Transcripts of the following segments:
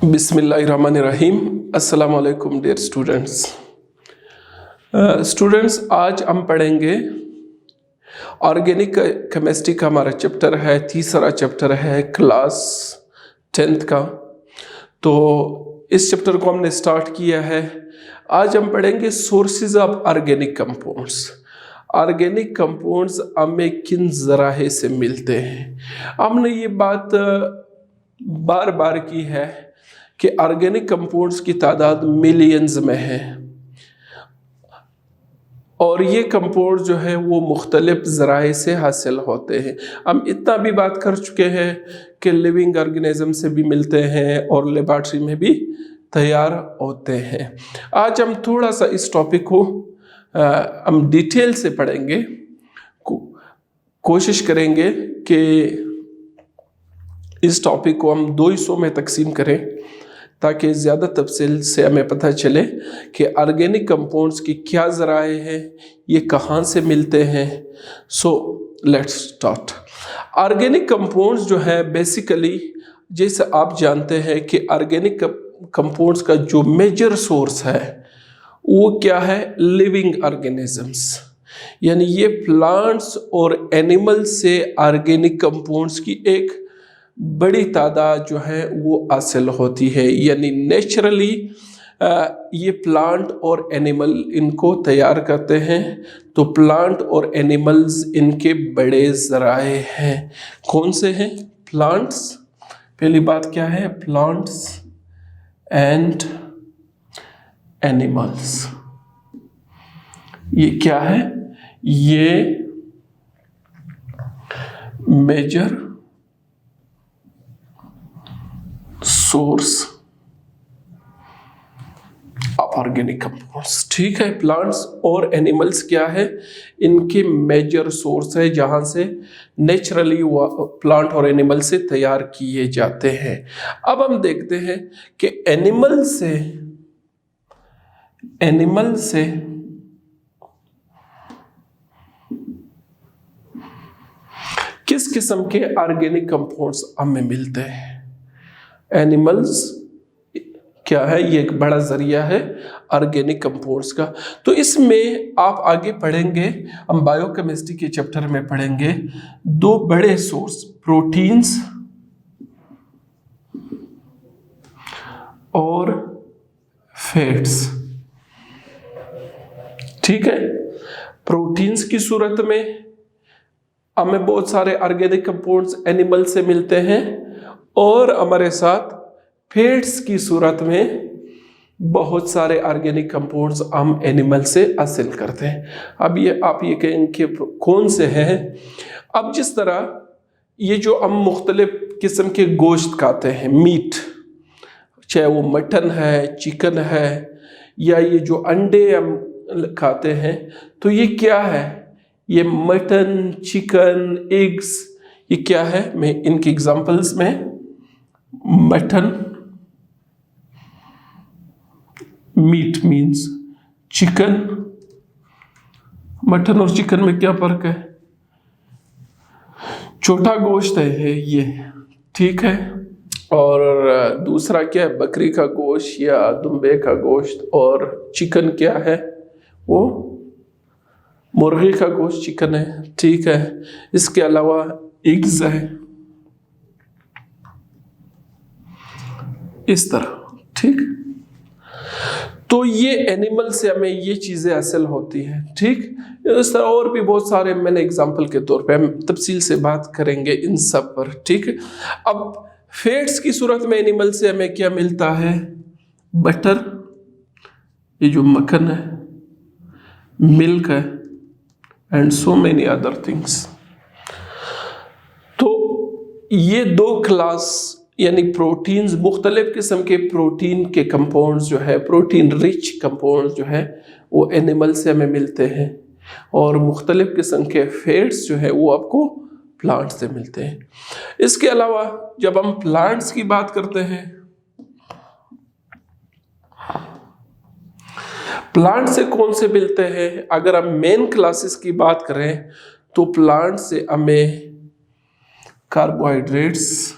बिस्मिल्लाहिर्रहमानिर्रहीम। अस्सलाम वालेकुम डियर स्टूडेंट्स। आज हम पढ़ेंगे ऑर्गेनिक केमिस्ट्री का। हमारा चैप्टर है, तीसरा चैप्टर है क्लास 10th का। तो इस चैप्टर को हमने स्टार्ट किया है। आज हम पढ़ेंगे sources of organic compounds. Organic compounds हमें किन ज़राए से मिलते हैं। हमने ये बात बार बार की है कि ऑर्गेनिक कंपाउंड्स की तादाद मिलियंस में है और ये कंपाउंड जो है वो मुख्तलिफ ज़राए से हासिल होते हैं। हम इतना भी बात कर चुके हैं कि लिविंग ऑर्गेनिज्म से भी मिलते हैं और लेबॉरेटरी में भी तैयार होते हैं। आज हम थोड़ा सा इस टॉपिक को हम डिटेल से पढ़ेंगे। कोशिश करेंगे कि इस टॉपिक को हम 2 हिस्सों में तकसीम करें ताकि ज़्यादा तफसील से हमें पता चले कि ऑर्गेनिक कंपाउंड्स की क्या ज़राए हैं, ये कहाँ से मिलते हैं। So let's start. Organic compounds जो है बेसिकली, जैसे आप जानते हैं कि ऑर्गेनिक कंपाउंड्स का जो मेजर सोर्स है वो क्या है, लिविंग ऑर्गेनिजम्स। यानी ये प्लांट्स और एनिमल्स से ऑर्गेनिक कंपाउंड्स की एक बड़ी तादाद जो है वो हासिल होती है। यानी नेचुरली ये प्लांट और एनिमल इनको तैयार करते हैं। तो प्लांट और एनिमल्स इनके बड़े ज़राए हैं। कौन से हैं? प्लांट्स। पहली बात क्या है? Plants and animals. ये क्या है? ये major source of organic compounds. ठीक है, प्लांट्स और एनिमल्स क्या है, इनके मेजर सोर्स है जहां से नेचुरली प्लांट और एनिमल से तैयार किए जाते हैं। अब हम देखते हैं कि एनिमल से किस किस्म के ऑर्गेनिक कंपाउंड्स हमें मिलते हैं। एनिमल्स क्या है, ये एक बड़ा जरिया है ऑर्गेनिक कंपाउंड्स का। तो इसमें आप आगे पढ़ेंगे, हम बायोकेमिस्ट्री के चैप्टर में पढ़ेंगे 2 बड़े सोर्स, प्रोटीन्स और फैट्स। ठीक है, प्रोटीन्स की सूरत में हमें बहुत सारे ऑर्गेनिक कंपाउंड्स एनिमल से मिलते हैं और हमारे साथ फैट्स की सूरत में बहुत सारे ऑर्गेनिक कंपाउंड्स हम एनिमल से हासिल करते हैं। अब ये आप ये कहेंगे कौन से हैं। अब जिस तरह ये जो हम मुख्तलिफ किस्म के गोश्त खाते हैं, मीट, चाहे वो मटन है, चिकन है, या ये जो अंडे हम खाते हैं, तो ये क्या है? ये मटन, चिकन, एग्स, ये क्या है? मैं इनके एग्जांपल्स में mutton, meat means chicken. Mutton और चिकन में क्या फर्क है? छोटा गोश्त है ये, ठीक है। और दूसरा क्या है? बकरी का गोश्त या दुम्बे का गोश्त। और चिकन क्या है? वो मुर्गी का गोश्त चिकन है, ठीक है। इसके अलावा एग्स है, इस तरह, ठीक। तो ये एनिमल से हमें ये चीज़ें हासिल होती हैं, ठीक। इस तरह और भी बहुत सारे, मैंने एग्जांपल के तौर पे, हम तफसील से बात करेंगे इन सब पर, ठीक। अब फैट्स की सूरत में एनिमल से हमें क्या मिलता है? बटर, ये जो मक्खन है, मिल्क है, and so many other things. तो ये 2 क्लास यानी प्रोटीन्स, मुख्तलिफ किस्म के प्रोटीन के कंपाउंड्स जो है, प्रोटीन रिच कंपाउंड्स जो है वो एनिमल से हमें मिलते हैं। और मुख्तलिफ किस्म के फैट्स जो है वो आपको प्लांट से मिलते हैं। इसके अलावा जब हम प्लांट्स की बात करते हैं, प्लांट से कौन से मिलते हैं? अगर हम मेन क्लासेस की बात करें तो प्लांट से हमें कार्बोहाइड्रेट्स,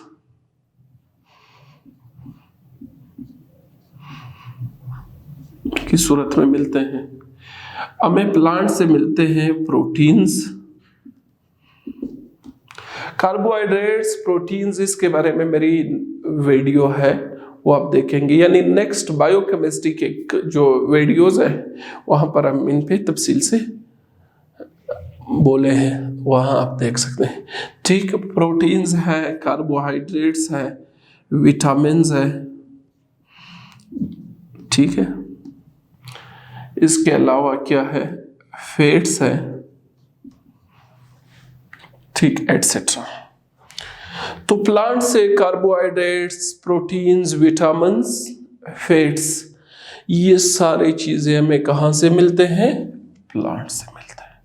की सूरत में मिलते हैं। हमें प्लांट से मिलते हैं प्रोटीन्स, कार्बोहाइड्रेट्स, प्रोटीन्स, इसके बारे में मेरी वीडियो है वो आप देखेंगे, यानी नेक्स्ट बायोकेमिस्ट्री के जो वीडियोस है वहाँ पर हम इन पे तफसील से बोले हैं, वहाँ आप देख सकते हैं। ठीक, प्रोटीन्स है, कार्बोहाइड्रेट्स है, विटामिन्स है, ठीक है। इसके अलावा क्या है, फैट्स है, ठीक, एटसेट्रा। तो प्लांट से कार्बोहाइड्रेट्स, प्रोटीन्स, विटामिन्स, फैट्स, ये सारी चीजें हमें कहाँ से मिलते हैं, प्लांट से मिलते हैं,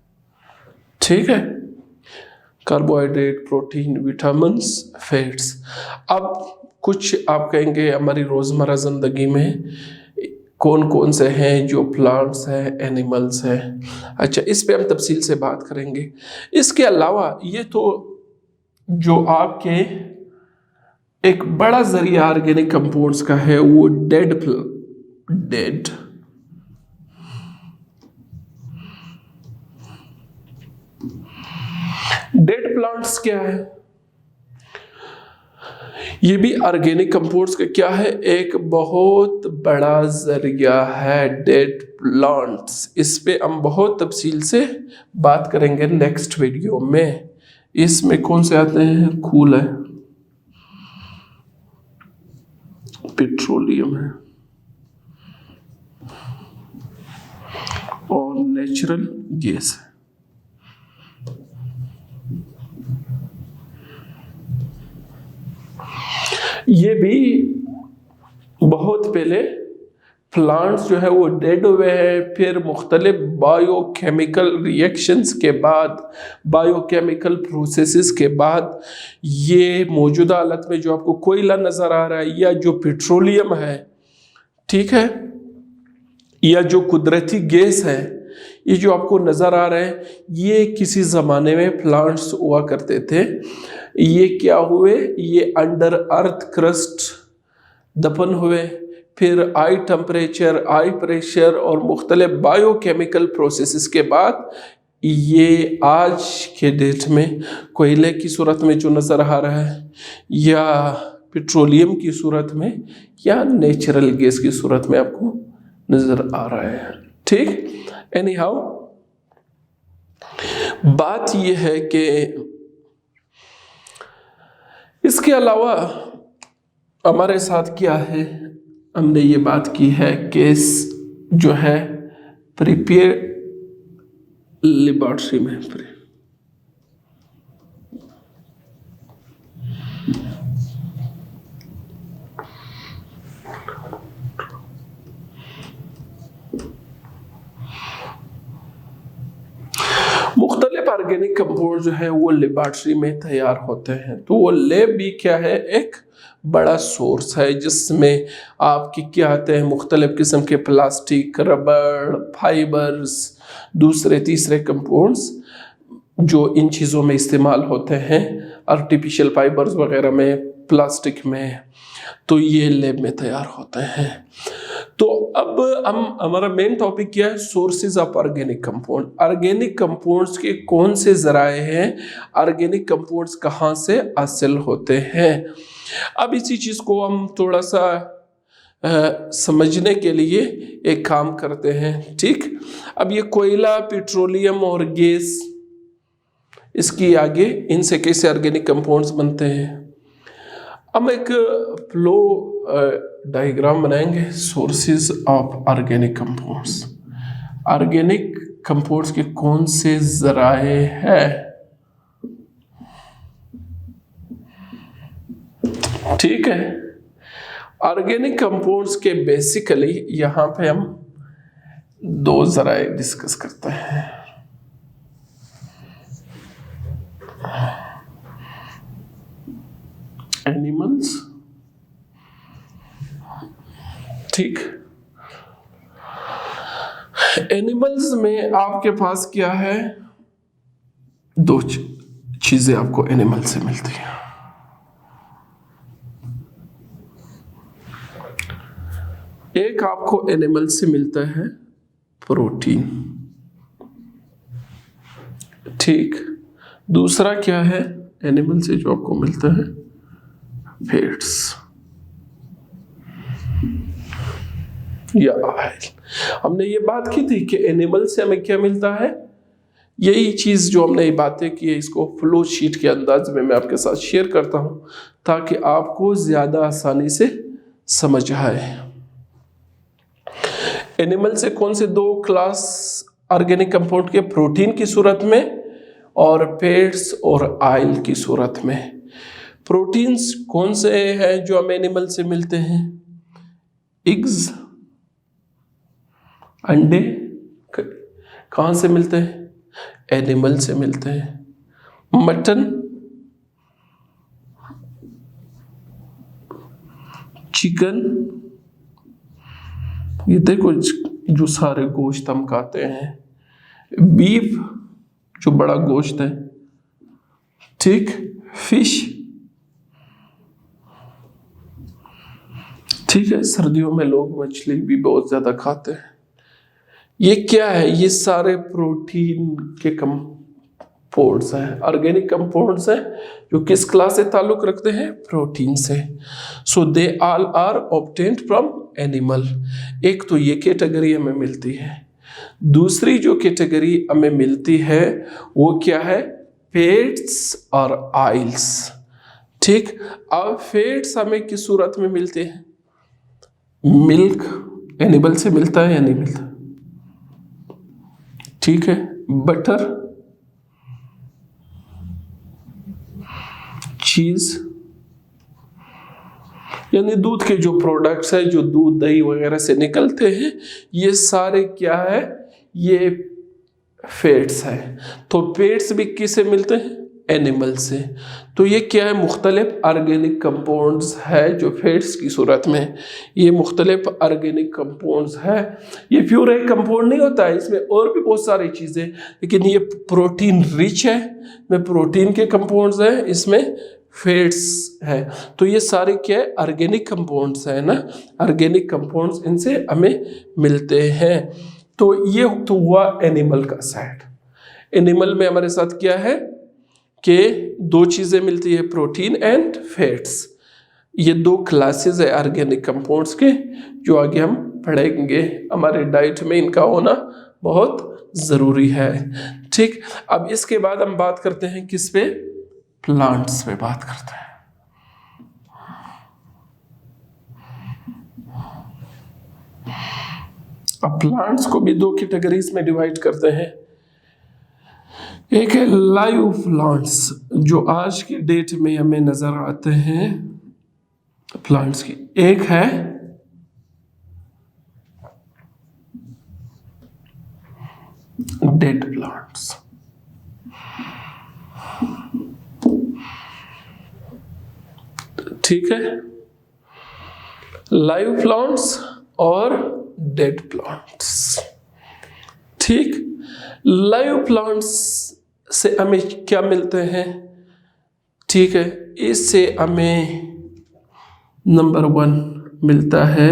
ठीक है। Carbohydrate, protein, vitamins, fats. अब कुछ आप कहेंगे हमारी रोजमर्रा जिंदगी में कौन कौन से हैं जो प्लांट्स हैं, एनिमल्स हैं। अच्छा, इस पे हम तफसील से बात करेंगे। इसके अलावा ये तो जो आपके एक बड़ा जरिया ऑर्गेनिक कंपाउंड्स का है वो डेड प्लांट्स क्या है, ये भी ऑर्गेनिक कंपाउंड्स का क्या है, एक बहुत बड़ा जरिया है डेड प्लांट्स। इस पे हम बहुत तफसील से बात करेंगे नेक्स्ट वीडियो में। इसमें कौन से आते हैं, खूल है, पेट्रोलियम है और नेचुरल गैस है। ये भी बहुत पहले प्लांट्स जो है वो डेड हुए हैं, फिर मुख्तलिफ बायोकेमिकल रिएक्शंस के बाद, बायोकेमिकल प्रोसेसेस के बाद ये मौजूदा हालत में जो आपको कोयला नज़र आ रहा है या जो पेट्रोलियम है, ठीक है, या जो कुदरती गैस है, ये जो आपको नज़र आ रहा है, ये किसी ज़माने में प्लांट्स हुआ करते थे। ये क्या हुए, ये अंडर अर्थ क्रस्ट दफन हुए, फिर हाई टेम्परेचर, हाई प्रेशर और मुख्तलिफ बायोकेमिकल प्रोसेसेस के बाद ये आज के डेट में कोयले की सूरत में जो नज़र आ रहा है, या पेट्रोलियम की सूरत में, या नेचुरल गैस की सूरत में आपको नज़र आ रहा है, ठीक। एनी हाउ, बात यह है कि इसके अलावा हमारे साथ क्या है, हमने ये बात की है केस जो है प्रिपेयर लेबोरेटरी में मुख्तलिफ ऑर्गेनिक कंपाउंड जो है वो लेबोरेटरी में तैयार होते हैं। तो वो लैब भी क्या है, एक बड़ा सोर्स है जिसमें आपकी क्या आते हैं, मुख्तलिफ किस्म के प्लास्टिक, रबड़, फाइबर्स, दूसरे तीसरे कंपाउंड्स जो इन चीज़ों में इस्तेमाल होते हैं, आर्टिफिशियल फाइबर्स वगैरह में, प्लास्टिक में, तो ये लैब में तैयार होते हैं। तो अब हम, हमारा मेन टॉपिक क्या है, sources of organic compound. Organic compounds के कौन से जराए हैं, ऑर्गेनिक कंपाउंड्स कहाँ से हासिल होते हैं। अब इसी चीज़ को हम थोड़ा सा समझने के लिए एक काम करते हैं, ठीक। अब ये कोयला, पेट्रोलियम और गैस, इसकी आगे इनसे कैसे ऑर्गेनिक कंपाउंड्स बनते हैं। हम एक फ्लो डायग्राम बनाएंगे, sources of organic compounds. Organic compounds के कौन से जराए हैं, ठीक है। ऑर्गेनिक कंपाउंड्स के बेसिकली यहाँ पे हम दो जराए डिस्कस करते हैं। एनिमल्स, ठीक। एनिमल्स में आपके पास क्या है, दो चीजें आपको एनिमल से मिलती हैं। एक आपको एनिमल से मिलता है प्रोटीन, ठीक। दूसरा क्या है एनिमल से जो आपको मिलता है, फैट्स या ऑयल। हमने ये बात की थी कि एनिमल से हमें क्या मिलता है, यही चीज जो हमने बातें की है इसको फ्लो शीट के अंदाज में मैं आपके साथ शेयर करता हूं ताकि आपको ज्यादा आसानी से समझ आए। एनिमल से कौन से दो क्लास ऑर्गेनिक कंपाउंड के, प्रोटीन की सूरत में और फैट्स और ऑयल की सूरत में। प्रोटीन्स कौन से हैं जो हमें एनिमल से मिलते हैं, एग्स, अंडे कहाँ से मिलते हैं, एनिमल से मिलते हैं। मटन, चिकन, ये देखो जो सारे गोश्त हम खाते हैं। बीफ जो बड़ा गोश्त है, ठीक। फिश, ठीक है, सर्दियों में लोग मछली भी बहुत ज्यादा खाते हैं। ये क्या है, ये सारे प्रोटीन के कंपाउंड्स हैं, ऑर्गेनिक कंपाउंड्स हैं जो किस क्लास से ताल्लुक रखते हैं, प्रोटीन से। So they all are obtained from animal. एक तो ये कैटेगरी हमें मिलती है। दूसरी जो कैटेगरी हमें मिलती है वो क्या है, फैट्स और ऑयल्स, ठीक। अब फैट्स हमें किस सूरत में मिलते हैं, मिल्क एनिमल से मिलता है या नहीं मिलता, ठीक है। बटर, चीज, यानी दूध के जो प्रोडक्ट्स है, जो दूध दही वगैरह से निकलते हैं, ये सारे क्या है, ये फैट्स है। तो फैट्स भी किससे मिलते हैं, एनिमल से। तो ये क्या है, मुख्तलिफ ऑर्गेनिक कंपाउंड्स है जो फैट्स की सूरत में, ये मुख्तलिफ ऑर्गेनिक कंपाउंड्स है। ये प्योर एक कंपाउंड नहीं होता है, इसमें और भी बहुत सारी चीज़ें, लेकिन ये प्रोटीन रिच है, में प्रोटीन के कंपाउंड्स है, इसमें फैट्स है। तो ये सारे क्या है, ऑर्गेनिक कंपाउंड्स है ना, ऑर्गेनिक कंपाउंड्स इनसे हमें मिलते हैं। तो ये तो हुआ एनिमल का साइड। एनिमल में हमारे साथ क्या है कि दो चीज़ें मिलती है, प्रोटीन एंड फैट्स। ये दो क्लासेस है ऑर्गेनिक कंपाउंड्स के जो आगे हम पढ़ेंगे। हमारे डाइट में इनका होना बहुत ज़रूरी है, ठीक। अब इसके बाद हम बात करते हैं किस पे, प्लांट्स पे बात करते हैं। अब प्लांट्स को भी दो कैटेगरीज में डिवाइड करते हैं। एक है लाइव प्लांट्स जो आज की डेट में हमें नजर आते हैं प्लांट्स की, एक है डेड प्लांट्स, ठीक है। लाइव प्लांट्स और डेड प्लांट्स, ठीक। लाइव प्लांट्स से हमें क्या मिलते हैं, ठीक है। इससे हमें नंबर 1 मिलता है,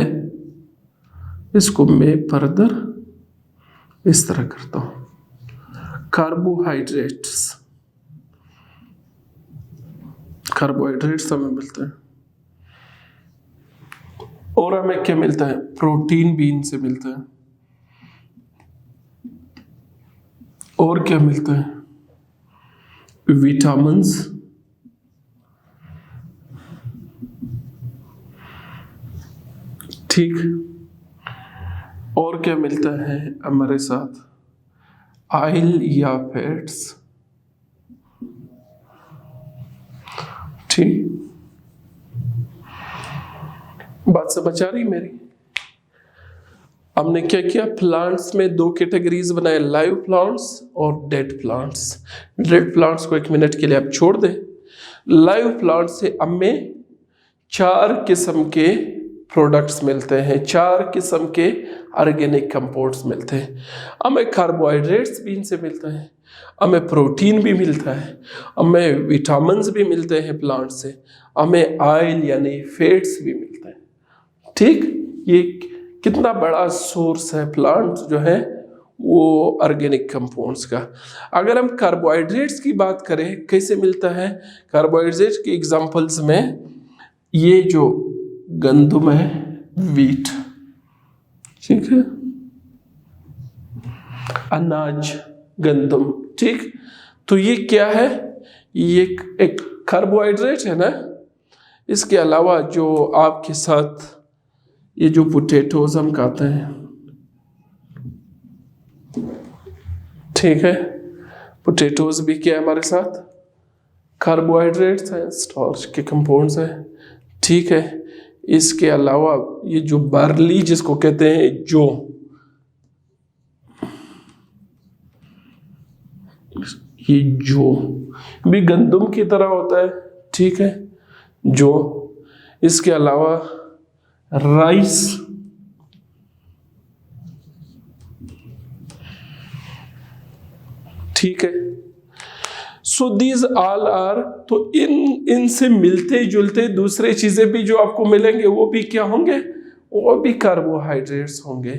इसको मैं फर्दर इस तरह करता हूं, कार्बोहाइड्रेट्स। कार्बोहाइड्रेट्स हमें मिलते हैं। और हमें क्या मिलता है, प्रोटीन भी इनसे मिलता है। और क्या मिलता है, विटामिन्स, ठीक। और क्या मिलता है हमारे साथ, ऑयल या फैट्स, ठीक। बात समझ आ रही मेरी। हमने क्या किया, प्लांट्स में दो कैटेगरीज बनाए, लाइव प्लांट्स और डेड प्लांट्स। डेड प्लांट्स को 1 मिनट के लिए आप छोड़ दें। लाइव प्लांट्स से हमें 4 किस्म के प्रोडक्ट्स मिलते हैं, 4 किस्म के ऑर्गेनिक कंपाउंड्स मिलते हैं। हमें कार्बोहाइड्रेट्स भी इनसे मिलते हैं, हमें प्रोटीन भी मिलता है, हमें विटामिन्स भी मिलते हैं प्लांट से, हमें ऑयल यानी फैट्स भी मिलते हैं, ठीक। ये कितना बड़ा सोर्स है प्लांट जो है वो ऑर्गेनिक कंपाउंड्स का। अगर हम कार्बोहाइड्रेट्स की बात करें कैसे मिलता है, कार्बोहाइड्रेट्स के एग्जांपल्स में ये जो गंदम है, वीट, ठीक है, अनाज, गंदम, ठीक, तो ये क्या है, ये एक कार्बोहाइड्रेट है ना। इसके अलावा जो आपके साथ ये जो पोटैटोज हम खाते हैं, ठीक है, पोटैटोज भी क्या है हमारे साथ, कार्बोहाइड्रेट्स हैं, स्टार्च के कंपाउंड्स हैं, ठीक है। इसके अलावा ये जो बार्ली जिसको कहते हैं, जो ये जो भी गंदम की तरह होता है, ठीक है, जो। इसके अलावा राइस, ठीक है। सो दीज ऑल आर, तो इनसे मिलते जुलते दूसरे चीजें भी जो आपको मिलेंगे वो भी क्या होंगे, वो भी कार्बोहाइड्रेट्स होंगे।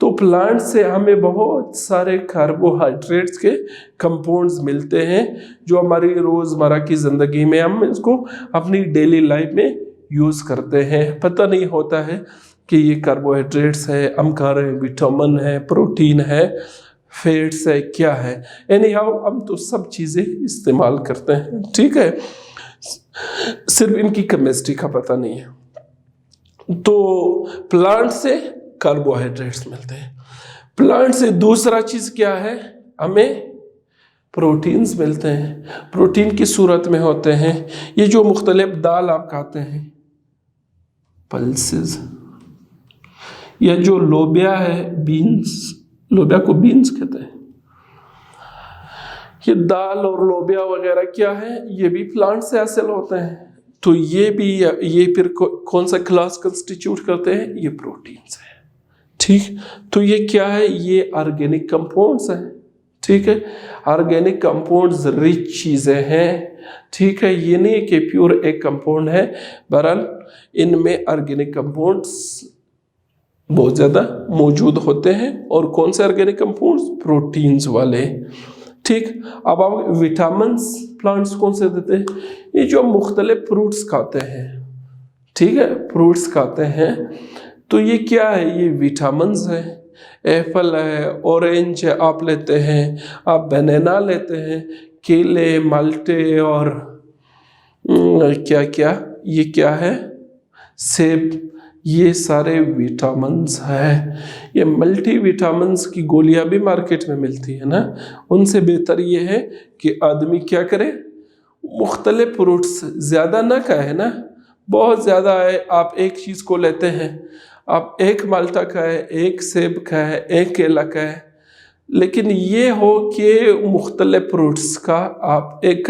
तो प्लांट से हमें बहुत सारे कार्बोहाइड्रेट्स के कंपाउंड्स मिलते हैं जो हमारी रोजमर्रा की जिंदगी में हम इसको अपनी डेली लाइफ में यूज करते हैं। पता नहीं होता है कि ये कार्बोहाइड्रेट्स है, हम खा रहे हैं, विटामिन है, प्रोटीन है, फैट्स है, क्या है, एनी हाउ हम तो सब चीजें इस्तेमाल करते हैं, ठीक है, सिर्फ इनकी केमिस्ट्री का पता नहीं है। तो प्लांट से कार्बोहाइड्रेट्स मिलते हैं। प्लांट से दूसरा चीज क्या है, हमें प्रोटीन्स मिलते हैं। प्रोटीन की सूरत में होते हैं ये जो मुख्तलिफ दाल आप खाते हैं, पल्सेस, या जो लोबिया है, बीन्स, लोबिया को बीन्स कहते हैं, ये दाल और लोबिया वगैरह क्या है, ये भी प्लांट से हासिल होते हैं। तो ये फिर कौन सा क्लास कंस्टिट्यूट करते हैं, ये प्रोटीन्स है, ठीक। तो ये क्या है, ये ऑर्गेनिक कंपाउंड्स हैं, ठीक है। ऑर्गेनिक कंपाउंड्स रिच चीजें हैं, ठीक है, ये नहीं कि प्योर एक कंपाउंड है, बहरहाल इनमें ऑर्गेनिक कंपाउंड्स बहुत ज़्यादा मौजूद होते हैं। और कौन से ऑर्गेनिक कंपाउंड्स, प्रोटीन्स वाले, ठीक। अब आप विटामिन्स प्लांट्स कौन से देते हैं, ये जो मुख्तलिफ फ्रूट्स खाते हैं, ठीक है, फ्रूट्स खाते हैं, तो ये क्या है, ये विटामिन्स है। एप्पल है, ऑरेंज है, आप लेते हैं, आप बनाना लेते हैं, केले, माल्टे और क्या क्या, ये क्या है, सेब, ये सारे विटामिन्स हैं। ये मल्टी विटामिन्स की गोलियां भी मार्केट में मिलती है ना, उनसे बेहतर ये है कि आदमी क्या करे, मुख्तलिफ फ्रूट्स ज़्यादा ना खाए ना, बहुत ज़्यादा है, आप एक चीज़ को लेते हैं, आप एक माल्टा खाए, एक सेब खाए, एक केला खाए, लेकिन ये हो कि मुख्तलिफ फ्रूट्स का आप एक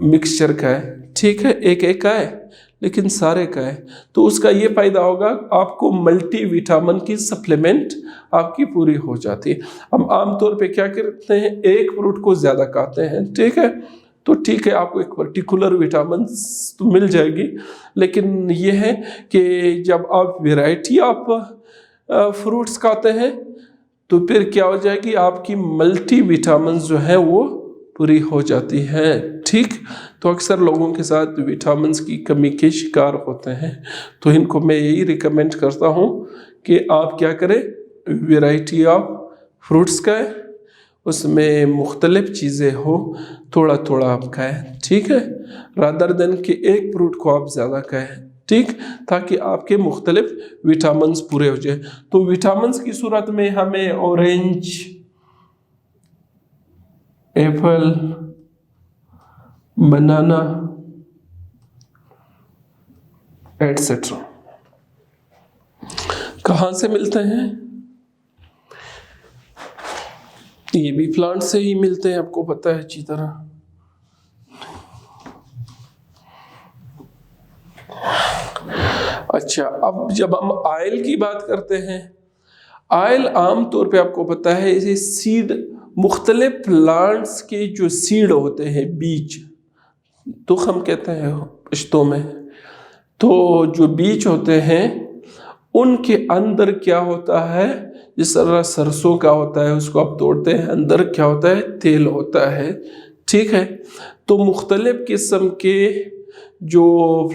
मिक्सचर खाए, ठीक है, एक एक खाए लेकिन सारे का है, तो उसका ये फ़ायदा होगा, आपको मल्टी विटामिन की सप्लीमेंट आपकी पूरी हो जाती है। हम आमतौर पे क्या करते हैं, एक फ्रूट को ज़्यादा खाते हैं, ठीक है, तो ठीक है, आपको एक पर्टिकुलर विटामिन तो मिल जाएगी, लेकिन ये है कि जब आप वैरायटी ऑफ फ्रूट्स खाते हैं तो फिर क्या हो जाएगी, आपकी मल्टी विटामिन जो है वो पूरी हो जाती है, ठीक। तो अक्सर लोगों के साथ विटामिन्स की कमी के शिकार होते हैं, तो इनको मैं यही रिकमेंड करता हूँ कि आप क्या करें, वैरायटी ऑफ फ्रूट्स खाएं, उसमें मुख्तलिफ चीज़ें हो, थोड़ा थोड़ा आप खाएं, ठीक है, रादर देन कि एक फ्रूट को आप ज़्यादा खाएं, ठीक, ताकि आपके मुख्तलिफ विटामिन्स पूरे हो जाए। तो विटामिन्स की सूरत में हमें ऑरेंज, एप्पल, बनाना एटसेट्रा कहाँ से मिलते हैं, ये भी प्लांट से ही मिलते हैं, आपको पता है अच्छी तरह। अच्छा, अब जब हम ऑयल की बात करते हैं, ऑयल आम तौर पे आपको पता है इसे सीड, मुख्तलिफ प्लांट्स के जो सीड होते हैं, बीज, तो हम कहते हैं पश्तो में, तो जो बीज होते हैं उनके अंदर क्या होता है, जिस तरह सरसों का होता है उसको आप तोड़ते हैं, अंदर क्या होता है, तेल होता है। ठीक है, तो मुख्तलिफ किस्म के जो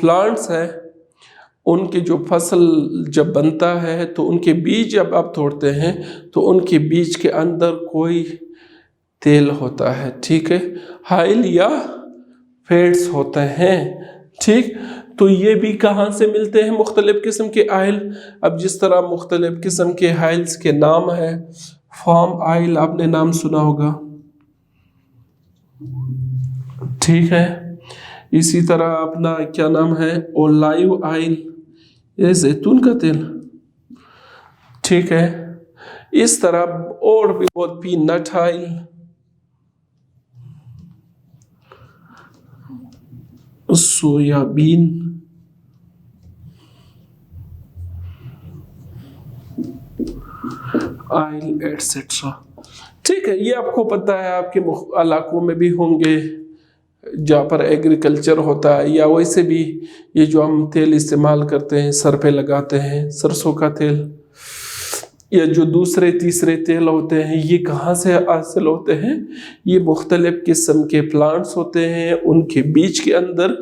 प्लांट्स हैं उनके जो फसल जब बनता है तो उनके बीज जब आप तोड़ते हैं तो उनके बीज के अंदर कोई तेल होता है। ठीक है, ऑयल या फैट्स होते हैं। ठीक, तो ये भी कहाँ से मिलते हैं, मुख्तलिफ किस्म के ऑयल। अब जिस तरह मुख्तलिफ किस्म के ऑयल्स के नाम है, फार्म ऑयल आपने नाम सुना होगा। ठीक है, इसी तरह अपना क्या नाम है, ओलिव ऑयल, ये जैतून का तेल। ठीक है, इस तरह और भी बहुत, peanut oil, soybean, oil etcetera. ठीक है, ये आपको पता है, आपके इलाकों में भी होंगे जहाँ पर एग्रीकल्चर होता है, या वैसे भी ये जो हम तेल इस्तेमाल करते हैं सर पे लगाते हैं, सरसों का तेल, या जो दूसरे तीसरे तेल होते हैं, ये कहाँ से हासिल होते हैं, ये मुख्तलिफ किस्म के प्लांट्स होते हैं, उनके बीज के अंदर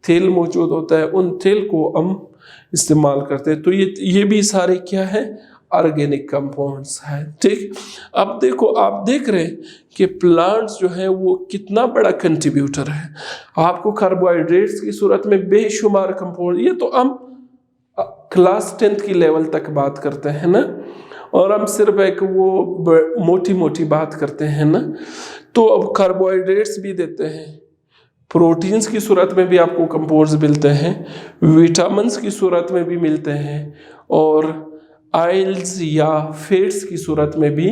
तेल मौजूद होता है, उन तेल को हम इस्तेमाल करते हैं। तो ये भी सारे क्या है, ऑर्गेनिक कंपाउंड्स हैं। ठीक, अब देखो, आप देख रहे हैं कि प्लांट्स जो है वो कितना बड़ा कंट्रीब्यूटर है। आपको कार्बोहाइड्रेट्स की सूरत में बेशुमार कंपाउंड, ये तो हम क्लास 10th की लेवल तक बात करते हैं ना, और हम सिर्फ एक वो मोटी मोटी बात करते हैं ना। तो अब कार्बोहाइड्रेट्स भी देते हैं, प्रोटीन्स की सूरत में भी आपको कंपाउंड्स मिलते हैं, विटामिन्स की सूरत में भी मिलते हैं, और ऑयल्स या फैट्स की सूरत में भी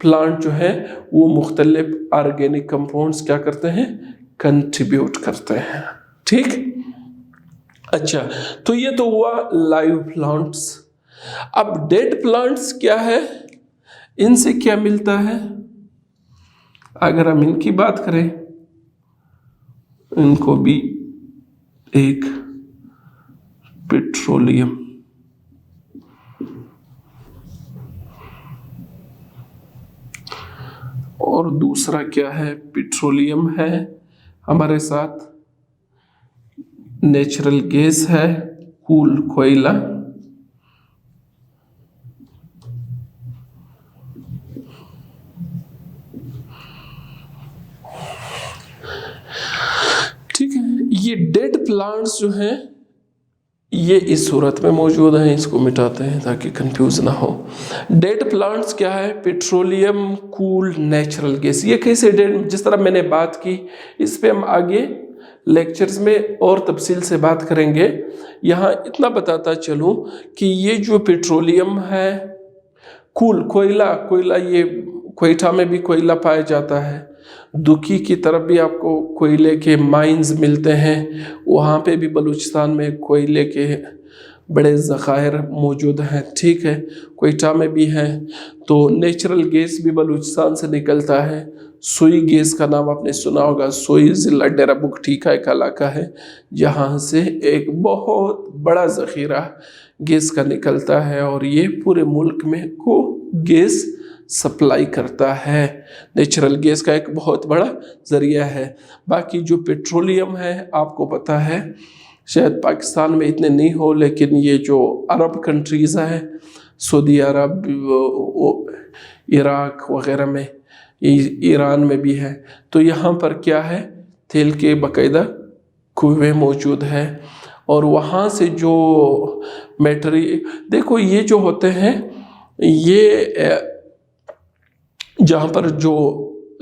प्लांट जो है वो मुख्तलिफ ऑर्गेनिक कंपाउंड्स क्या करते हैं, कंट्रीब्यूट करते हैं। ठीक, अच्छा, तो ये तो हुआ लाइव प्लांट्स। अब डेड प्लांट्स क्या है, इनसे क्या मिलता है, अगर हम इनकी बात करें, इनको भी एक पेट्रोलियम, और दूसरा क्या है, पेट्रोलियम है, हमारे साथ नेचुरल गैस है, कूल कोयला, ठीक है। ये डेड प्लांट्स जो हैं ये इस सूरत में मौजूद हैं, इसको मिटाते हैं ताकि कंफ्यूज ना हो। डेड प्लांट्स क्या है, पेट्रोलियम, कूल, नेचुरल गैस। ये कैसे डेड, जिस तरह मैंने बात की, इस पे हम आगे लेक्चर्स में और तफसील से बात करेंगे। यहाँ इतना बताता चलूँ कि ये जो पेट्रोलियम है, कूल, कोयला, ये क्वेटा में भी कोयला पाया जाता है, दुकी की तरफ भी आपको कोयले के माइंस मिलते हैं, वहाँ पे भी बलूचिस्तान में कोयले के बड़े ज़खायर मौजूद हैं। ठीक है, क्वेटा में भी हैं। तो नेचुरल गैस भी बलूचिस्तान से निकलता है। सोई गैस का नाम आपने सुना होगा, सोई ज़िला डेरा बुगटी का एक इलाका है जहाँ से एक बहुत बड़ा ज़ख़ीरा गैस का निकलता है, और ये पूरे मुल्क में को गैस सप्लाई करता है। नेचुरल गैस का एक बहुत बड़ा ज़रिया है। बाकी जो पेट्रोलियम है, आपको पता है शायद पाकिस्तान में इतने नहीं हो, लेकिन ये जो अरब कंट्रीज़ हैं, सऊदी अरब, इराक वग़ैरह में, ईरान में भी है, तो यहाँ पर क्या है, तेल के बाकायदा कुएं मौजूद है, और वहाँ से जो मटेरियल, देखो ये जो होते हैं, ये जहाँ पर जो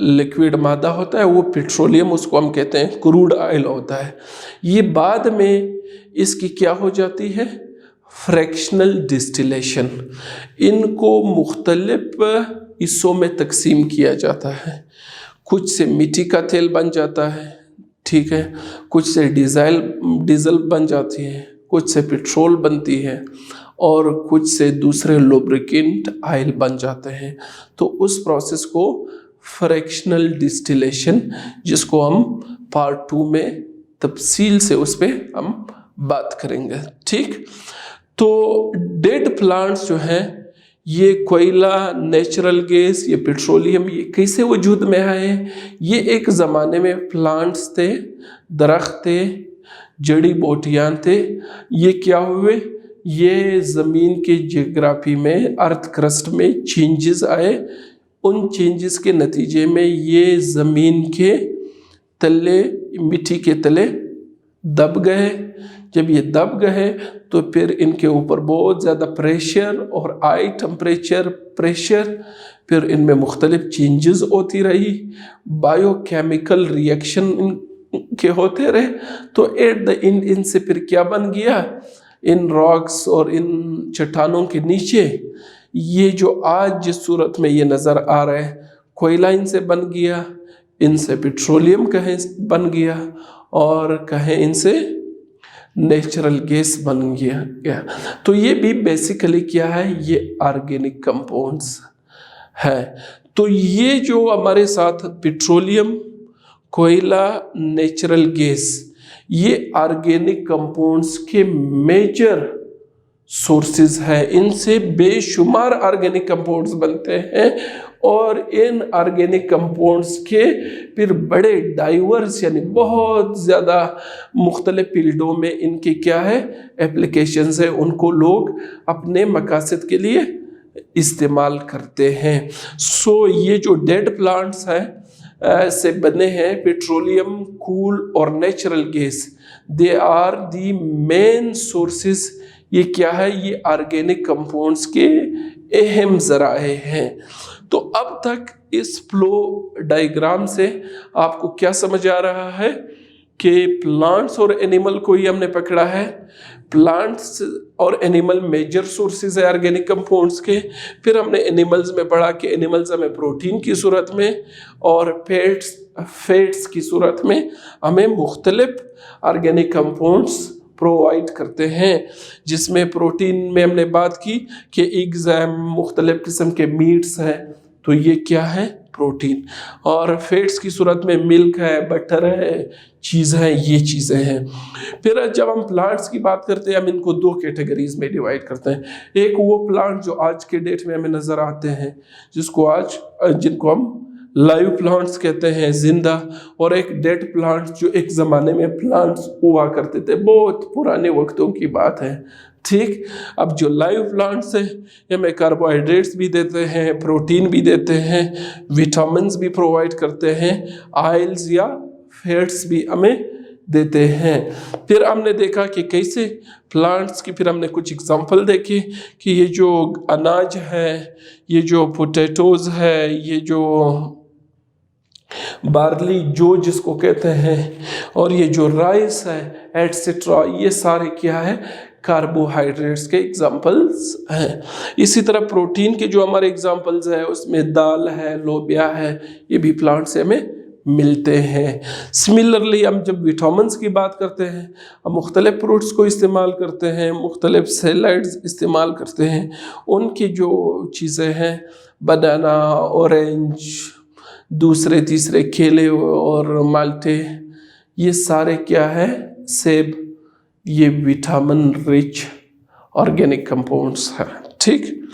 लिक्विड मादा होता है वो पेट्रोलियम, उसको हम कहते हैं क्रूड ऑयल होता है। ये बाद में इसकी क्या हो जाती है, फ्रैक्शनल डिस्टिलेशन, इनको मुख्तलिफ हिस्सों में तकसीम किया जाता है। कुछ से मिट्टी का तेल बन जाता है, ठीक है, कुछ से डीजल बन जाती है, कुछ से पेट्रोल बनती है, और कुछ से दूसरे लुब्रिकेंट ऑयल बन जाते हैं। तो उस प्रोसेस को फ्रैक्शनल डिस्टिलेशन, जिसको हम पार्ट 2 में तफसील से उस पर हम बात करेंगे। ठीक, तो डेड प्लांट्स जो हैं, ये कोयला, नेचुरल गैस, ये पेट्रोलियम, ये कैसे वजूद में आए? ये एक ज़माने में प्लांट्स थे, दरख्त थे, जड़ी बूटियाँ थे। ये क्या हुए, ये ज़मीन के जियोग्राफी में, अर्थ क्रस्ट में चेंजेस आए। उन चेंजेस के नतीजे में ये ज़मीन के तले, मिट्टी के तले दब गए। जब ये दब गए तो फिर इनके ऊपर बहुत ज़्यादा प्रेशर और हाई टेम्परेचर प्रेशर, फिर इनमें मुख्तलिफ चेंजेस होती रही, बायोकेमिकल रिएक्शन के होते रहे। तो एट द एंड इनसे फिर क्या बन गया, इन रॉक्स और इन चट्टानों के नीचे ये जो आज जिस सूरत में ये नज़र आ रहा है, कोयला इनसे बन गया, इनसे पेट्रोलियम कहें बन गया, और कहें इनसे नेचुरल गैस बन गया। तो ये भी बेसिकली क्या है, ये ऑर्गेनिक कंपाउंड्स है। तो ये जो हमारे साथ पेट्रोलियम, कोयला, नेचुरल गैस, ये ऑर्गेनिक कंपाउंड्स के मेजर सोर्सेज है। इनसे बेशुमार ऑर्गेनिक कंपाउंड्स बनते हैं, और इन ऑर्गेनिक कंपाउंड्स के फिर बड़े डाइवर्स यानी बहुत ज़्यादा मुख्तलिफ फील्डों में इनके क्या है, एप्लीकेशंस है। उनको लोग अपने मकासद के लिए इस्तेमाल करते हैं। सो ये जो डेड प्लांट्स हैं से बने हैं, पेट्रोलियम, कूल और natural gas, they are the main sources. ये क्या है, ये ऑर्गेनिक कंपाउंड्स के अहम ज़राए हैं। तो अब तक इस फ्लो डायग्राम से आपको क्या समझ आ रहा है कि प्लांट्स और एनिमल को ही हमने पकड़ा है। प्लांट्स और एनिमल मेजर सोर्सेज है ऑर्गेनिक कंपाउंड्स के। फिर हमने एनिमल्स में पढ़ा कि एनिमल्स हमें प्रोटीन की सूरत में और फैट्स की सूरत में हमें मुख्तलिफ ऑर्गेनिक कंपाउंड्स प्रोवाइड करते हैं, जिसमें प्रोटीन में हमने बात की कि एग्स है, मुख्तलिफ किस्म के मीट्स हैं, तो ये क्या है, प्रोटीन। और फैट्स की सूरत में मिल्क है, बटर है, चीज़ है, ये चीज़ें हैं। फिर जब हम प्लांट्स की बात करते हैं, हम इनको दो कैटेगरीज में डिवाइड करते हैं। एक वो प्लांट जो आज के डेट में हमें नज़र आते हैं, जिनको हम लाइव प्लांट्स कहते हैं, जिंदा, और एक डेड प्लांट्स जो एक ज़माने में प्लांट्स हुआ करते थे, बहुत पुराने वक्तों की बात है। ठीक, अब जो लाइव प्लांट्स हैं ये हमें कार्बोहाइड्रेट्स भी देते हैं, प्रोटीन भी देते हैं, विटामिन्स भी प्रोवाइड करते हैं, ऑयल्स या फैट्स भी हमें देते हैं। फिर हमने देखा कि कैसे प्लांट्स की, फिर हमने कुछ एग्जांपल देखे कि ये जो अनाज है, ये जो पोटैटोज़ है, ये जो बार्ली जो जिसको कहते हैं, और ये जो राइस है एटसेट्रा, ये सारे क्या है, कार्बोहाइड्रेट्स के एग्जांपल्स हैं। इसी तरह प्रोटीन के जो हमारे एग्जांपल्स है, उसमें दाल है, लोबिया है, ये भी प्लांट से हमें मिलते हैं। सिमिलरली हम जब विटामिन्स की बात करते हैं, हम मुख्तलिफ फ्रूट्स को इस्तेमाल करते हैं, मुख्तलिफ सैलड्स इस्तेमाल करते हैं। उनकी जो चीज़ें हैं, बनाना, ऑरेंज, दूसरे तीसरे केले और माल्टे, ये सारे क्या है, सेब, ये विटामिन रिच ऑर्गेनिक कंपाउंड्स हैं। ठीक,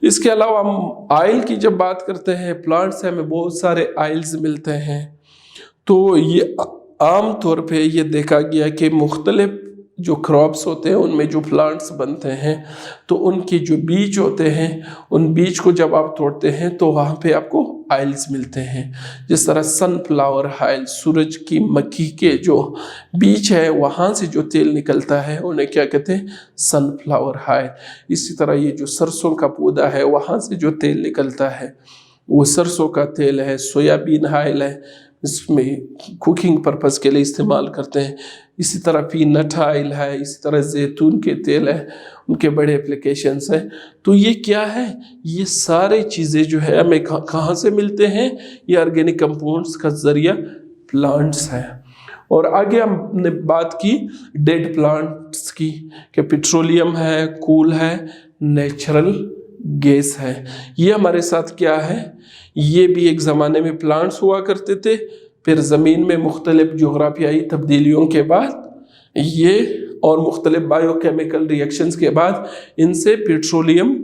इसके अलावा हम ऑयल की जब बात करते हैं, प्लांट से हमें बहुत सारे ऑयल्स मिलते हैं। तो ये आम तौर पे ये देखा गया कि मुख्तलिफ जो क्रॉप्स होते हैं उनमें जो प्लांट्स बनते हैं, तो उनके जो बीज होते हैं, उन बीज को जब आप तोड़ते हैं तो वहाँ पे आपको ऑयल्स मिलते हैं। जिस तरह सनफ्लावर ऑयल, सूरज की मक्खी के जो बीज है वहाँ से जो तेल निकलता है उन्हें क्या कहते हैं, सनफ्लावर ऑयल। इसी तरह ये जो सरसों का पौधा है वहाँ से जो तेल निकलता है वो सरसों का तेल है। सोयाबीन ऑयल है, इसमें कुकिंग पर्पज़ के लिए इस्तेमाल करते हैं। इसी तरह पीनट ऑयल है, इसी तरह जैतून के तेल है, उनके बड़े एप्लीकेशंस हैं। तो ये क्या है, ये सारे चीज़ें जो है हमें कहाँ से मिलते हैं, ये ऑर्गेनिक कंपाउंड्स का ज़रिया प्लांट्स हैं। और आगे हमने बात की डेड प्लांट्स की कि पेट्रोलियम है, कूल है, नेचुरल गैस है। ये हमारे साथ क्या है, ये भी एक ज़माने में प्लांट्स हुआ करते थे, फिर ज़मीन में मुख्तलिफ जोग्राफियाई तब्दीलियों के बाद ये और मुख्तलिफ बायोकेमिकल रिएक्शंस के बाद इनसे पेट्रोलियम,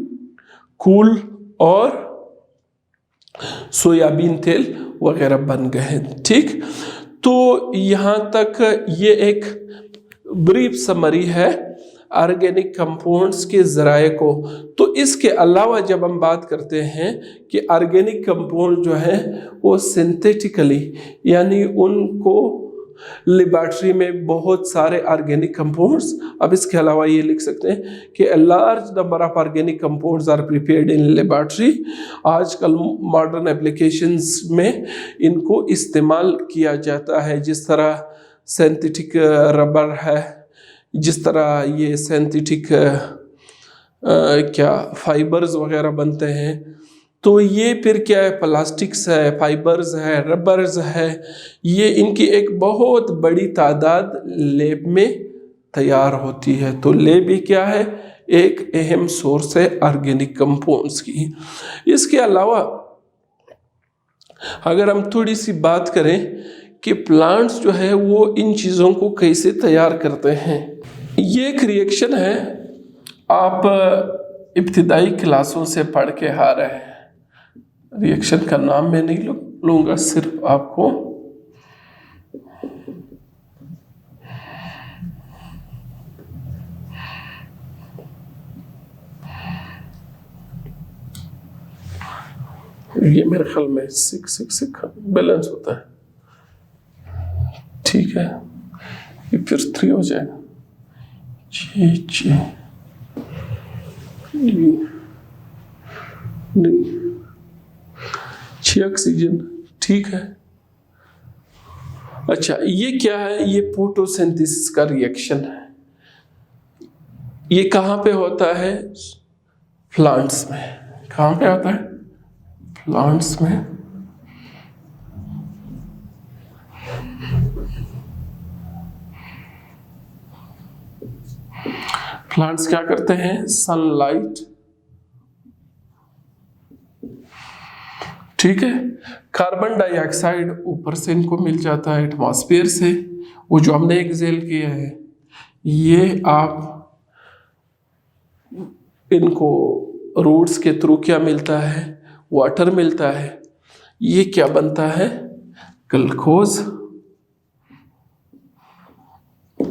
कूल और सोयाबीन तेल वगैरह बन गए हैं। ठीक, तो यहाँ तक ये एक ब्रीफ समरी है ऑर्गेनिक कंपाउंड्स के ज़राए को। तो इसके अलावा जब हम बात करते हैं कि ऑर्गेनिक कंपाउंड जो है वो सिंथेटिकली, यानी उनको लेबॉर्ट्री में बहुत सारे ऑर्गेनिक कंपाउंड्स, अब इसके अलावा ये लिख सकते हैं कि a large number of organic compounds are prepared in laboratory. आजकल मॉडर्न एप्लीकेशंस में इनको इस्तेमाल किया जाता है, जिस तरह सिंथेटिक रबर है, जिस तरह ये सिंथेटिक क्या फाइबर्स वगैरह बनते हैं, तो ये फिर क्या है, प्लास्टिक्स है, फाइबर्स है, रबर्स है, ये इनकी एक बहुत बड़ी तादाद लैब में तैयार होती है। तो लैब ही क्या है, एक अहम सोर्स है ऑर्गेनिक कंपाउंड्स की। इसके अलावा अगर हम थोड़ी सी बात करें कि प्लांट्स जो है वो इन चीज़ों को कैसे तैयार करते हैं, ये एक रिएक्शन है, आप इब्तिदाई क्लासों से पढ़ के आ रहे हैं। रिएक्शन का नाम मैं नहीं लूँगा, सिर्फ आपको ये मेरे ख्याल में 6 बैलेंस होता है, ठीक है, ये फिर 3 हो जाएगा, 6 ऑक्सीजन, ठीक है। अच्छा, ये क्या है, ये फोटोसिंथेसिस का रिएक्शन है। ये कहाँ पे होता है, प्लांट्स में। कहाँ पे होता है, प्लांट्स में। प्लांट्स क्या करते हैं, सनलाइट, ठीक है, कार्बन डाइऑक्साइड ऊपर से इनको मिल जाता है एटमॉस्फेयर से, वो जो हमने एक्सेल किया है, ये आप इनको रूट्स के थ्रू क्या मिलता है, वाटर मिलता है, ये क्या बनता है, ग्लूकोज,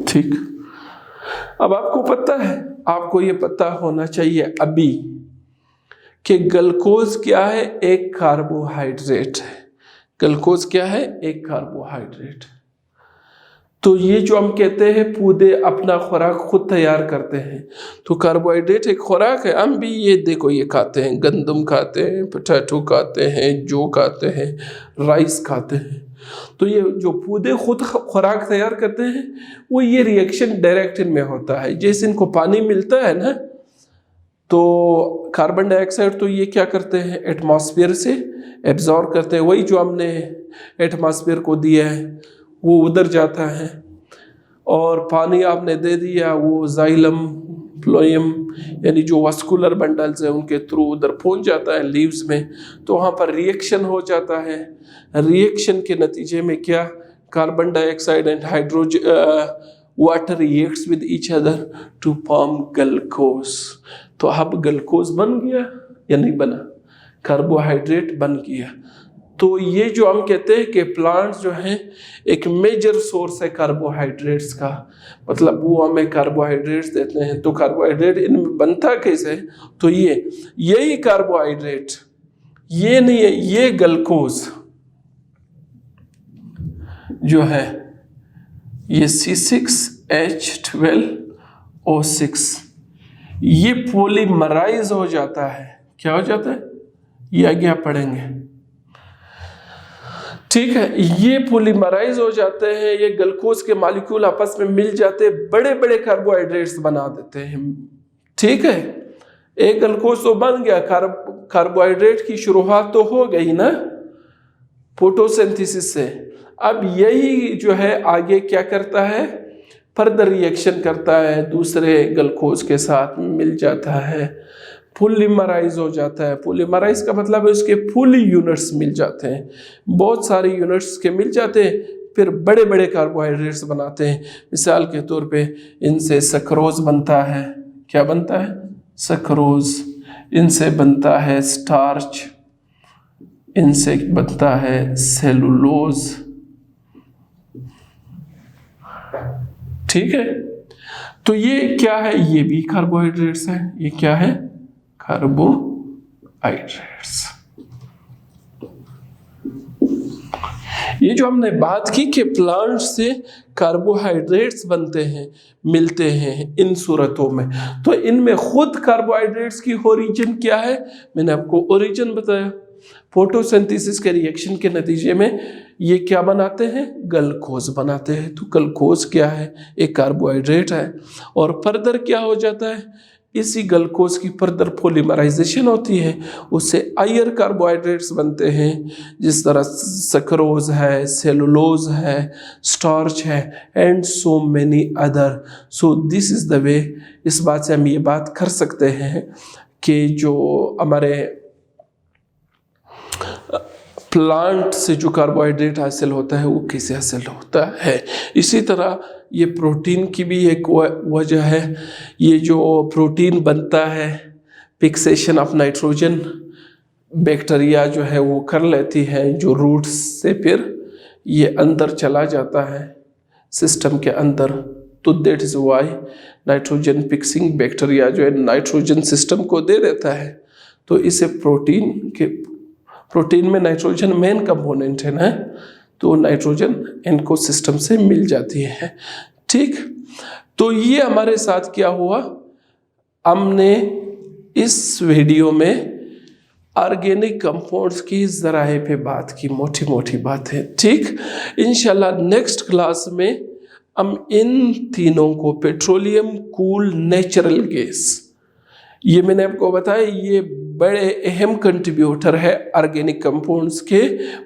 ठीक। अब आपको पता है, आपको ये पता होना चाहिए अभी कि ग्लूकोज क्या है, एक कार्बोहाइड्रेट है। ग्लूकोज क्या है, एक कार्बोहाइड्रेट। तो ये जो हम कहते हैं पौधे अपना खुराक खुद तैयार करते हैं, तो कार्बोहाइड्रेट एक खुराक है। हम भी ये देखो, ये खाते हैं, गंदम खाते हैं, पोटैटो खाते हैं, जौ खाते हैं, राइस खाते हैं। तो ये जो पौधे खुद खुराक तैयार करते हैं, वो ये रिएक्शन डायरेक्ट इनमें होता है। जैसे इनको पानी मिलता है ना, तो कार्बन डाइऑक्साइड तो ये क्या करते हैं, एटमॉस्फेयर से एब्जॉर्ब करते हैं, वही जो हमने एटमॉस्फेयर को दिया है वो उधर जाता है, और पानी आपने दे दिया, वो जाइलम, फ्लोएम, यानी जो वास्कुलर बंडल्स हैं उनके थ्रू उधर पहुंच जाता है लीव्स में। तो वहाँ पर रिएक्शन हो जाता है। रिएक्शन के नतीजे में क्या, carbon dioxide and water reacts with each other to form glucose. तो अब ग्लूकोज बन गया या नहीं बना, कार्बोहाइड्रेट बन गया। तो ये जो हम कहते हैं कि प्लांट्स जो हैं एक मेजर सोर्स है कार्बोहाइड्रेट्स का, मतलब वो हमें कार्बोहाइड्रेट्स देते हैं। तो कार्बोहाइड्रेट इनमें बनता कैसे, तो यही कार्बोहाइड्रेट, ये नहीं है, ये ग्लूकोज जो है, ये C6H12O6, ये पॉलीमराइज हो जाता है। क्या हो जाता है, ये आगे आप पढ़ेंगे, ठीक है। ये पॉलीमराइज हो जाते हैं, ये ग्लूकोज के मॉलिक्यूल आपस में मिल जाते हैं, बड़े बड़े कार्बोहाइड्रेट्स बना देते हैं, ठीक है। एक ग्लूकोज तो बन गया, कार्बोहाइड्रेट की शुरुआत तो हो गई ना फोटोसिंथेसिस से। अब यही जो है आगे क्या करता है, फर्दर रिएक्शन करता है, दूसरे ग्लूकोज के साथ मिल जाता है, पॉलीमराइज हो जाता है। पॉलीमराइज का मतलब है उसके फुल यूनिट्स मिल जाते हैं, बहुत सारे यूनिट्स के मिल जाते हैं, फिर बड़े बड़े कार्बोहाइड्रेट्स बनाते हैं। मिसाल के तौर पे इनसे सक्रोज बनता है। क्या बनता है? सक्रोज। इनसे बनता है स्टार्च, इनसे बनता है सेलुलोज। ठीक है, तो ये क्या है? ये भी कार्बोहाइड्रेट्स है। ये क्या है? कार्बोहाइड्रेट्स। ये जो हमने बात की कि प्लांट से कार्बोहाइड्रेट्स बनते हैं, मिलते हैं इन सूरतों में, तो इनमें खुद कार्बोहाइड्रेट्स की ओरिजिन क्या है? मैंने आपको ओरिजिन बताया। फोटोसिंथेसिस के रिएक्शन के नतीजे में ये क्या बनाते हैं? ग्लूकोज बनाते हैं। तो ग्लूकोज क्या है? एक कार्बोहाइड्रेट है। और फर्दर क्या हो जाता है? इसी ग्लूकोज की फर्दर पॉलीमराइजेशन होती है, उससे हायर कार्बोहाइड्रेट्स बनते हैं, जिस तरह सक्रोज है, सेलुलोज है, स्टार्च है, and so many other. So this is the way. इस बात से हम ये बात कर सकते हैं कि जो हमारे प्लांट से जो कार्बोहाइड्रेट हासिल होता है वो कैसे हासिल होता है। इसी तरह ये प्रोटीन की भी एक वजह है। ये जो प्रोटीन बनता है, फिक्सेशन ऑफ नाइट्रोजन बैक्टीरिया जो है वो कर लेती है, जो रूट्स से फिर ये अंदर चला जाता है सिस्टम के अंदर। तो that is why nitrogen fixing bacteria जो है नाइट्रोजन सिस्टम को दे देता है। तो इसे प्रोटीन में नाइट्रोजन मेन कंपोनेंट है ना, तो नाइट्रोजन इनको सिस्टम से मिल जाती है। ठीक, तो ये हमारे साथ क्या हुआ? हमने इस वीडियो में ऑर्गेनिक कंपाउंड्स की ज़राए पे बात की, मोटी मोटी बातें। ठीक, इंशाल्लाह नेक्स्ट क्लास में हम इन तीनों को, पेट्रोलियम, कूल, नेचुरल गैस, ये मैंने आपको बताया ये बड़े अहम कंट्रीब्यूटर है ऑर्गेनिक कंपाउंड्स के,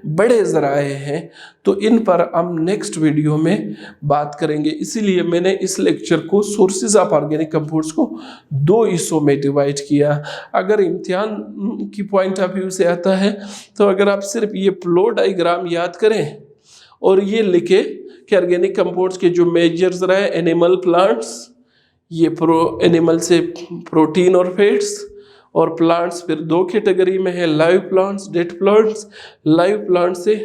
बड़े ज़राए हैं। तो इन पर हम नेक्स्ट वीडियो में बात करेंगे। इसीलिए मैंने इस लेक्चर को सोर्सेज ऑफ ऑर्गेनिक कंपाउंड्स को 2 हिस्सों में डिवाइड किया। अगर इम्तिहान की पॉइंट ऑफ व्यू से आता है तो अगर आप सिर्फ ये फ्लो डायग्राम याद करें और ये लिखे कि ऑर्गेनिक कंपाउंड्स के जो मेजर ज़राए, एनिमल, प्लांट्स, ये एनिमल से प्रोटीन और फैट्स, और प्लांट्स फिर 2 कैटेगरी में है, live plants, dead plants. Live plant से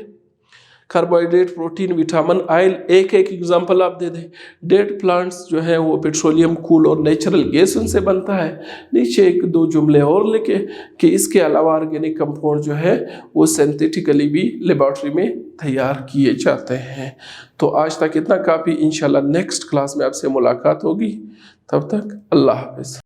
कार्बोहाइड्रेट, प्रोटीन, विटामिन, ऑयल, एक एक एग्जांपल आप दे दें। डेड प्लांट्स जो है वो पेट्रोलियम, कूल और नेचुरल गैस उनसे बनता है। नीचे 1-2 जुमले और लिखे कि इसके अलावा ऑर्गेनिक कंपाउंड जो है वो सिंथेटिकली भी लेबॉर्ट्री में तैयार किए जाते हैं। तो आज तक इतना काफ़ी। इंशाल्लाह नेक्स्ट क्लास में आपसे मुलाकात होगी। तब तक अल्लाह हाफ़िज़।